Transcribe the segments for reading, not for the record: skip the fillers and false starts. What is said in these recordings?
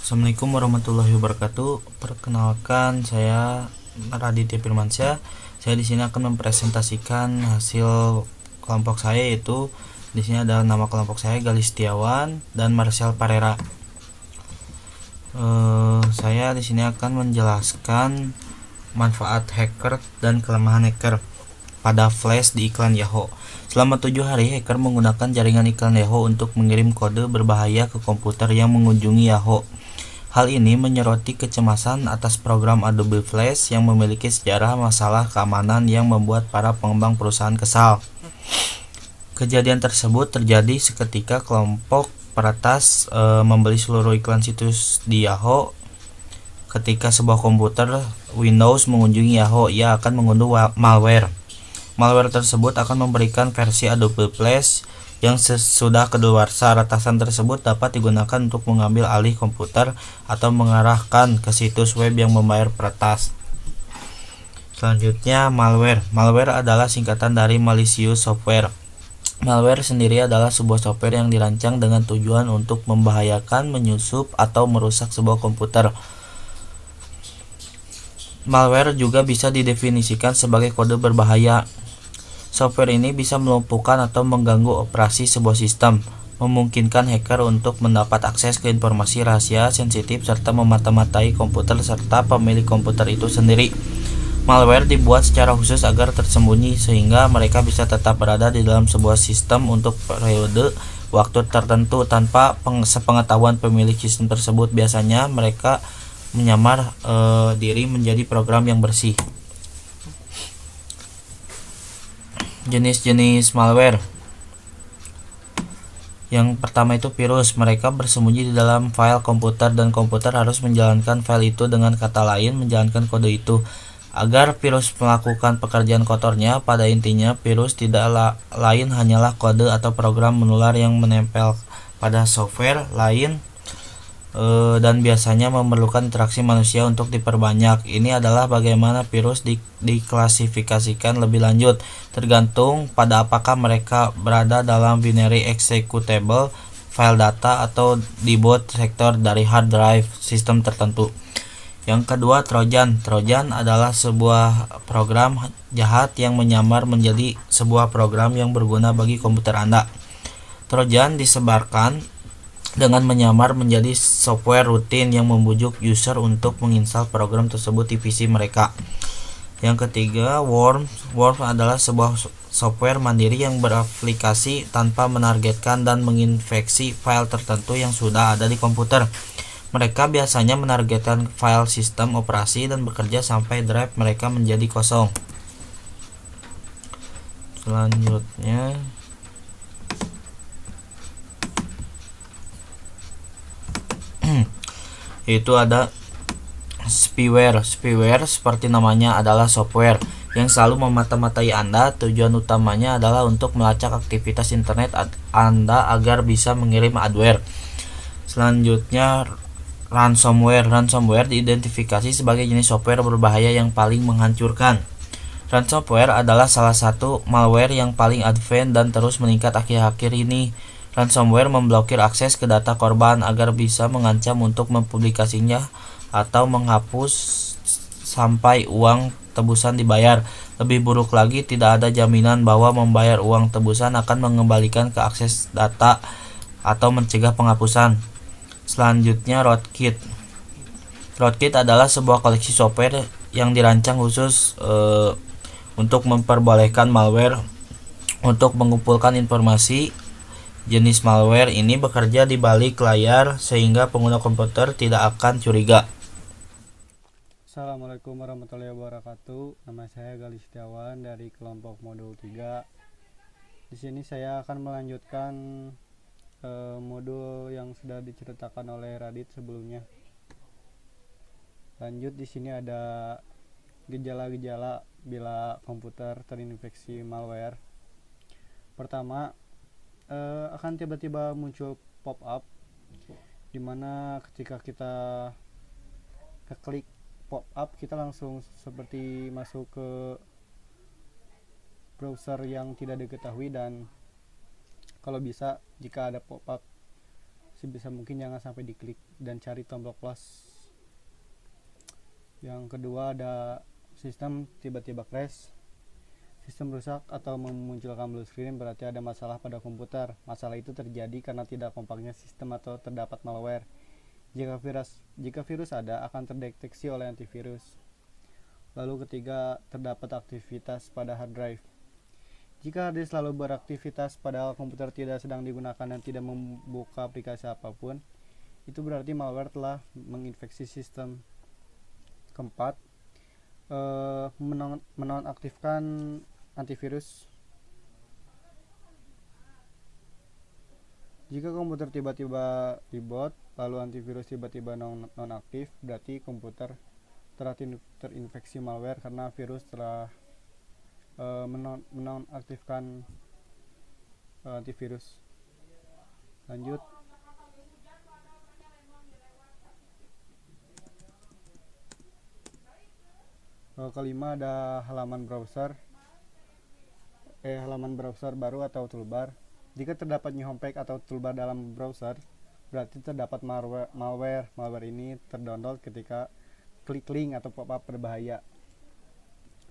Assalamualaikum warahmatullahi wabarakatuh. Perkenalkan, saya Raditya Firmansyah. Saya di sini akan mempresentasikan hasil kelompok saya, yaitu di sini ada nama kelompok saya Galih Setiawan dan Marcel Parera. Saya di sini akan menjelaskan manfaat hacker dan kelemahan hacker pada flash di iklan Yahoo. Selama 7 hari, hacker menggunakan jaringan iklan Yahoo untuk mengirim kode berbahaya ke komputer yang mengunjungi Yahoo. Hal ini menyoroti kecemasan atas program Adobe Flash yang memiliki sejarah masalah keamanan yang membuat para pengembang perusahaan kesal. Kejadian tersebut terjadi seketika kelompok peretas membeli seluruh iklan situs di Yahoo. Ketika sebuah komputer Windows mengunjungi Yahoo, ia akan mengunduh malware. Malware tersebut akan memberikan versi Adobe Flash yang sudah kedaluarsa. Retasan tersebut dapat digunakan untuk mengambil alih komputer atau mengarahkan ke situs web yang membayar peretas. Selanjutnya, malware. Malware adalah singkatan dari malicious software. Malware sendiri adalah sebuah software yang dirancang dengan tujuan untuk membahayakan, menyusup, atau merusak sebuah komputer. Malware juga bisa didefinisikan sebagai kode berbahaya. Software ini bisa melumpuhkan atau mengganggu operasi sebuah sistem, memungkinkan hacker untuk mendapat akses ke informasi rahasia sensitif serta memata-matai komputer serta pemilik komputer itu sendiri. Malware dibuat secara khusus agar tersembunyi sehingga mereka bisa tetap berada di dalam sebuah sistem untuk periode waktu tertentu tanpa sepengetahuan pemilik sistem tersebut. Biasanya mereka menyamar diri menjadi program yang bersih. Jenis-jenis malware. Yang pertama itu virus. Mereka bersembunyi di dalam file komputer dan komputer harus menjalankan file itu, dengan kata lain menjalankan kode itu agar virus melakukan pekerjaan kotornya. Pada intinya, virus tidak lain hanyalah kode atau program menular yang menempel pada software lain dan biasanya memerlukan interaksi manusia untuk diperbanyak. Ini adalah bagaimana virus diklasifikasikan lebih lanjut, tergantung pada apakah mereka berada dalam binary executable, file data, atau di boot sektor dari hard drive sistem tertentu. Yang kedua, Trojan. Trojan adalah sebuah program jahat yang menyamar menjadi sebuah program yang berguna bagi komputer Anda. Trojan disebarkan dengan menyamar menjadi software rutin yang membujuk user untuk menginstal program tersebut di PC mereka. Yang ketiga, Worm. Worm adalah sebuah software mandiri yang beraplikasi tanpa menargetkan dan menginfeksi file tertentu yang sudah ada di komputer. Mereka biasanya menargetkan file sistem operasi dan bekerja sampai drive mereka menjadi kosong. Selanjutnya, itu ada spyware. Spyware seperti namanya adalah software yang selalu memata-matai Anda. Tujuan utamanya adalah untuk melacak aktivitas internet Anda agar bisa mengirim adware. Selanjutnya, ransomware. Ransomware diidentifikasi sebagai jenis software berbahaya yang paling menghancurkan. Ransomware adalah salah satu malware yang paling advance dan terus meningkat akhir-akhir ini. Ransomware memblokir akses ke data korban agar bisa mengancam untuk mempublikasinya atau menghapus sampai uang tebusan dibayar. Lebih buruk lagi, tidak ada jaminan bahwa membayar uang tebusan akan mengembalikan ke akses data atau mencegah penghapusan. Selanjutnya, Rootkit. Rootkit adalah sebuah koleksi software yang dirancang khusus untuk memperbolehkan malware untuk mengumpulkan informasi. Jenis malware ini bekerja di balik layar sehingga pengguna komputer tidak akan curiga. Assalamualaikum warahmatullahi wabarakatuh. Nama saya Galih Setiawan dari kelompok modul 3. Di sini saya akan melanjutkan modul yang sudah diceritakan oleh Radit sebelumnya. Lanjut, di sini ada gejala-gejala bila komputer terinfeksi malware. Pertama, akan tiba-tiba muncul pop-up di mana ketika kita klik pop-up, kita langsung seperti masuk ke browser yang tidak diketahui, dan kalau bisa jika ada pop-up sebisa mungkin jangan sampai diklik dan cari tombol close. Yang kedua ada sistem tiba-tiba crash. Sistem rusak atau memunculkan blue screen berarti ada masalah pada komputer. Masalah itu terjadi karena tidak kompaknya sistem atau terdapat malware. Jika virus ada akan terdeteksi oleh antivirus. Lalu ketiga, terdapat aktivitas pada hard drive. Jika hard disk selalu beraktivitas padahal komputer tidak sedang digunakan dan tidak membuka aplikasi apapun, itu berarti malware telah menginfeksi sistem. Keempat, menonaktifkan antivirus. Jika komputer tiba-tiba reboot lalu antivirus tiba-tiba nonaktif, berarti komputer telah terinfeksi malware karena virus telah menonaktifkan antivirus. Lanjut. Kelima ada halaman browser baru atau toolbar. Jika terdapat new homepage atau toolbar dalam browser, berarti terdapat malware. Malware ini terdownload ketika klik link atau pop-up berbahaya.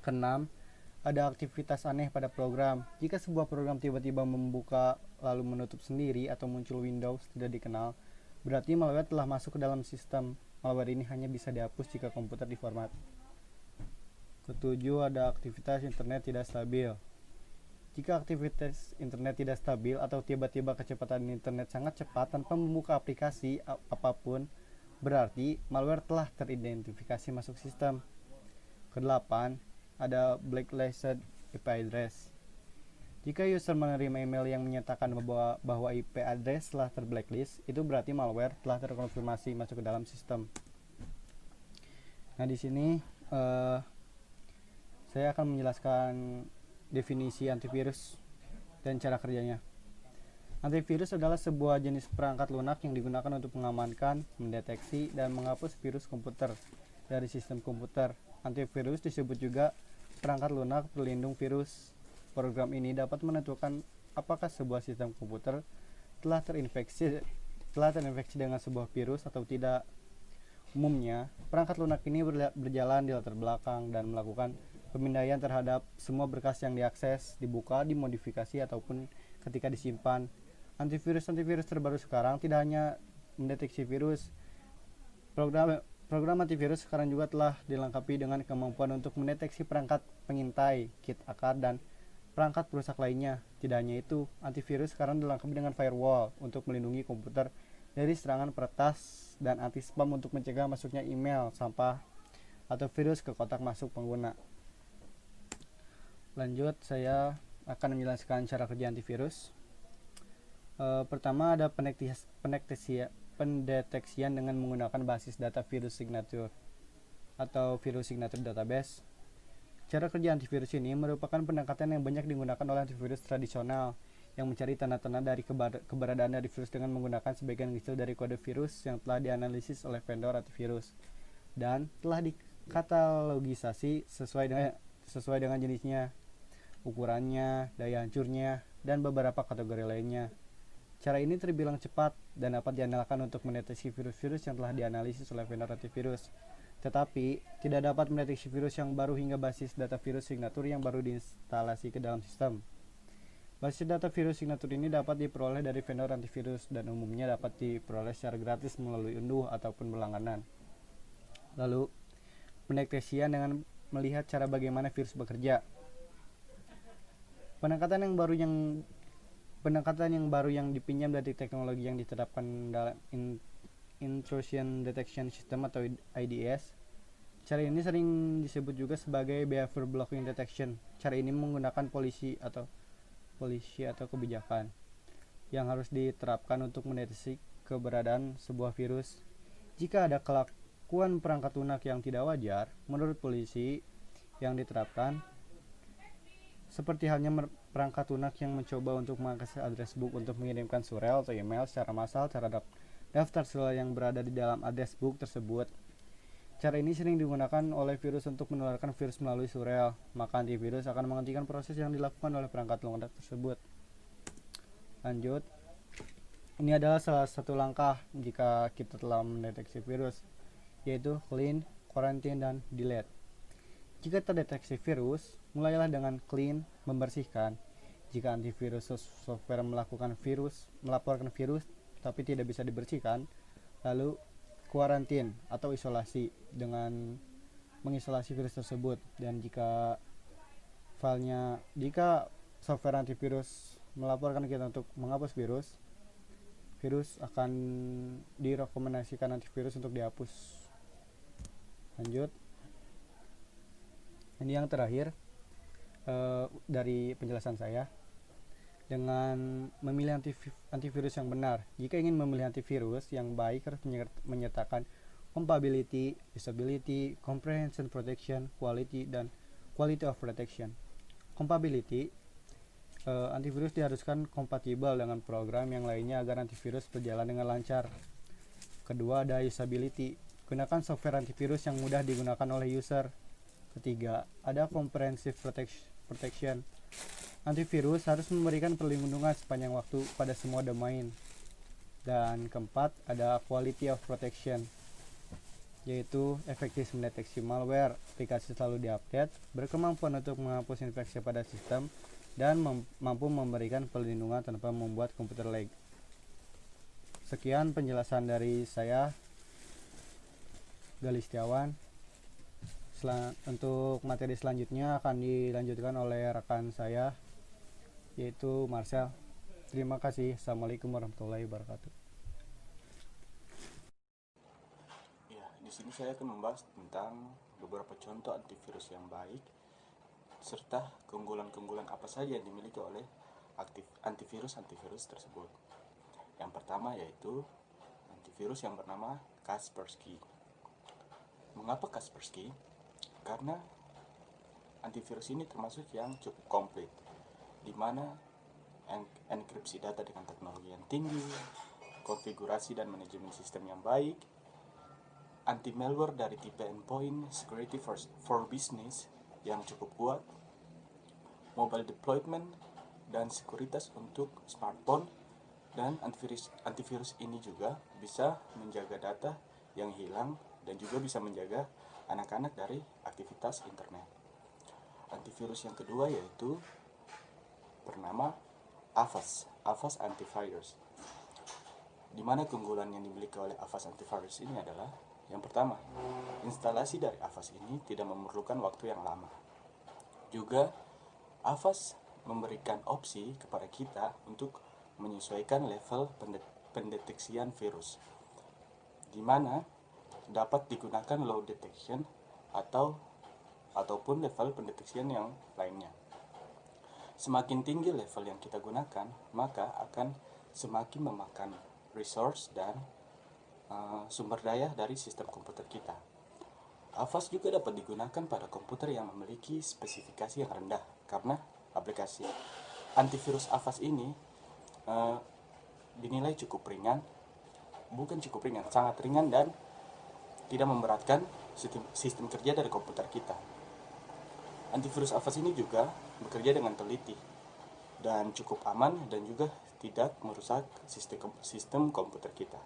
Keenam, ada aktivitas aneh pada program. Jika sebuah program tiba-tiba membuka lalu menutup sendiri atau muncul Windows tidak dikenal, berarti malware telah masuk ke dalam sistem. Malware ini hanya bisa dihapus jika komputer diformat. Ketujuh, ada aktivitas internet tidak stabil. Jika aktivitas internet tidak stabil atau tiba-tiba kecepatan internet sangat cepat tanpa membuka aplikasi apapun, berarti malware telah teridentifikasi masuk sistem. Kedelapan, ada blacklisted IP address. Jika user menerima email yang menyatakan bahwa IP address telah terblacklist, itu berarti malware telah terkonfirmasi masuk ke dalam sistem. Nah, di sini saya akan menjelaskan definisi antivirus dan cara kerjanya. Antivirus adalah sebuah jenis perangkat lunak yang digunakan untuk mengamankan, mendeteksi, dan menghapus virus komputer dari sistem komputer. Antivirus disebut juga perangkat lunak pelindung virus. Program ini dapat menentukan apakah sebuah sistem komputer telah terinfeksi dengan sebuah virus atau tidak. Umumnya, perangkat lunak ini berjalan di latar belakang dan melakukan pemindaian terhadap semua berkas yang diakses, dibuka, dimodifikasi, ataupun ketika disimpan. Antivirus terbaru sekarang tidak hanya mendeteksi virus. Program antivirus sekarang juga telah dilengkapi dengan kemampuan untuk mendeteksi perangkat pengintai, cheat akar, dan perangkat perusak lainnya. Tidak hanya itu, antivirus sekarang dilengkapi dengan firewall untuk melindungi komputer dari serangan peretas dan anti-spam untuk mencegah masuknya email, sampah, atau virus ke kotak masuk pengguna. Lanjut, saya akan menjelaskan cara kerja antivirus. Pertama ada pendeteksian dengan menggunakan basis data virus signature atau virus signature database. Cara kerja antivirus ini merupakan pendekatan yang banyak digunakan oleh antivirus tradisional yang mencari tanda-tanda dari keberadaan dari virus dengan menggunakan sebagian kecil dari kode virus yang telah dianalisis oleh vendor antivirus dan telah dikatalogisasi sesuai dengan jenisnya, ukurannya, daya hancurnya, dan beberapa kategori lainnya. Cara ini terbilang cepat dan dapat diandalkan untuk mendeteksi virus-virus yang telah dianalisis oleh vendor antivirus. Tetapi, tidak dapat mendeteksi virus yang baru hingga basis data virus signature yang baru diinstalasi ke dalam sistem. Basis data virus signature ini dapat diperoleh dari vendor antivirus dan umumnya dapat diperoleh secara gratis melalui unduh ataupun berlangganan. Lalu, pendeteksian dengan melihat cara bagaimana virus bekerja. Pendekatan yang baru yang dipinjam dari teknologi yang diterapkan dalam Intrusion Detection System atau IDS. Cara ini sering disebut juga sebagai Behavior Blocking Detection. Cara ini menggunakan polisi atau kebijakan yang harus diterapkan untuk mendeteksi keberadaan sebuah virus. Jika ada kelakuan perangkat lunak yang tidak wajar, menurut polisi yang diterapkan, seperti halnya perangkat lunak yang mencoba untuk mengakses address book untuk mengirimkan surel atau email secara massal terhadap daftar surel yang berada di dalam address book tersebut. Cara ini sering digunakan oleh virus untuk menularkan virus melalui surel, maka antivirus akan menghentikan proses yang dilakukan oleh perangkat lunak tersebut. Lanjut. Ini adalah salah satu langkah jika kita telah mendeteksi virus, yaitu clean, quarantine, dan delete. Jika terdeteksi virus, mulailah dengan clean, membersihkan. Jika antivirus software melaporkan virus tapi tidak bisa dibersihkan, lalu quarantine atau isolasi dengan mengisolasi virus tersebut. Dan jika software antivirus melaporkan kita untuk menghapus virus, virus akan direkomendasikan antivirus untuk dihapus. Lanjut. Ini yang terakhir dari penjelasan saya. Dengan memilih antivirus yang benar, jika ingin memilih antivirus yang baik harus menyertakan compatibility, usability, comprehensive protection, quality, dan quality of protection. Compatibility, antivirus diharuskan kompatibel dengan program yang lainnya agar antivirus berjalan dengan lancar. Kedua, ada usability, gunakan software antivirus yang mudah digunakan oleh user. Ketiga, ada comprehensive protection, antivirus harus memberikan perlindungan sepanjang waktu pada semua domain. Dan keempat, ada quality of protection, yaitu efektif mendeteksi malware, aplikasi selalu diupdate, berkemampuan untuk menghapus infeksi pada sistem, dan mampu memberikan perlindungan tanpa membuat komputer lag. Sekian penjelasan dari saya, Galih Setiawan. Untuk materi selanjutnya akan dilanjutkan oleh rekan saya, yaitu Marcel. Terima kasih. Assalamualaikum warahmatullahi wabarakatuh. Ya, di sini saya akan membahas tentang beberapa contoh antivirus yang baik serta keunggulan-keunggulan apa saja yang dimiliki oleh antivirus tersebut. Yang pertama yaitu antivirus yang bernama Kaspersky. Mengapa Kaspersky? Karena antivirus ini termasuk yang cukup komplit, di mana enkripsi data dengan teknologi yang tinggi, konfigurasi dan manajemen sistem yang baik, anti-malware dari tipe endpoint, security for business yang cukup kuat, mobile deployment, dan sekuritas untuk smartphone. Dan antivirus ini juga bisa menjaga data yang hilang dan juga bisa menjaga anak-anak dari aktivitas internet. Antivirus yang kedua yaitu bernama Avast Antivirus. Di mana keunggulan yang dimiliki oleh Avast Antivirus ini adalah yang pertama, instalasi dari Avast ini tidak memerlukan waktu yang lama. Juga Avast memberikan opsi kepada kita untuk menyesuaikan level pendeteksian virus, di mana dapat digunakan low detection ataupun level pendeteksian yang lainnya. Semakin tinggi level yang kita gunakan, maka akan semakin memakan resource dan sumber daya dari sistem komputer kita. Avast juga dapat digunakan pada komputer yang memiliki spesifikasi yang rendah, karena aplikasi antivirus Avast ini dinilai sangat ringan dan tidak memberatkan sistem kerja dari komputer kita. Antivirus Avast ini juga bekerja dengan teliti dan cukup aman dan juga tidak merusak sistem komputer kita.